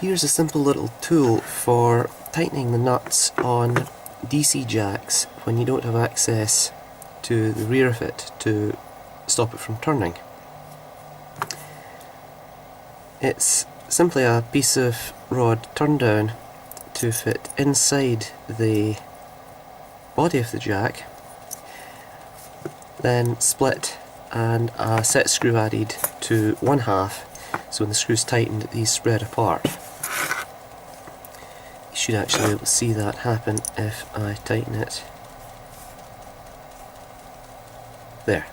Here's a simple little tool for tightening the nuts on DC jacks when you don't have access to the rear of it to stop it from turning. It's simply a piece of rod turned down to fit inside the body of the jack, then split and a set screw added to one half, so when the screw's tightened these spread apart. You should actually be able to see that happen if I tighten it. There.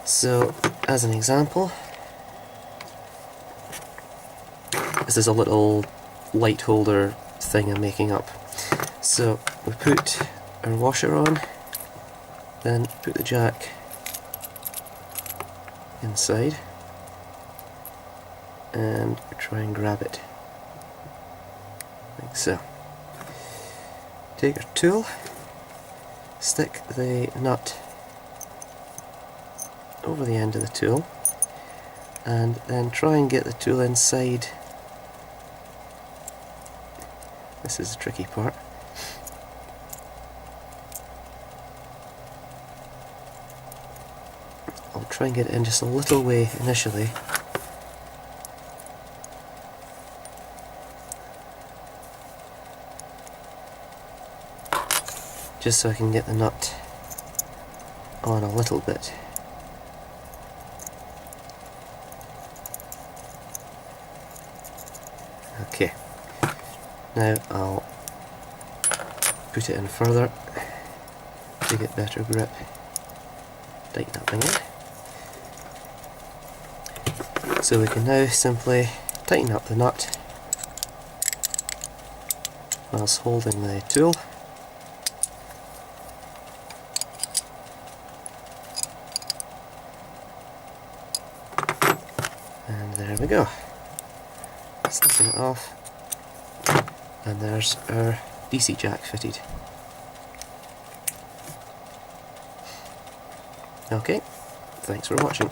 So, as an example, this is a little light holder thing I'm making up. So, we put our washer on, then put the jack inside, and try and grab it, like so. Take your tool, stick the nut over the end of the tool, and then try and get the tool inside. This is the tricky part. I'll try and get it in just a little way initially. Just so I can get the nut on a little bit. Okay, now I'll put it in further to get better grip. Tighten that thing in. So we can now simply tighten up the nut whilst holding the tool. And there we go. Snapping it off, and there's our DC jack fitted. Okay, thanks for watching.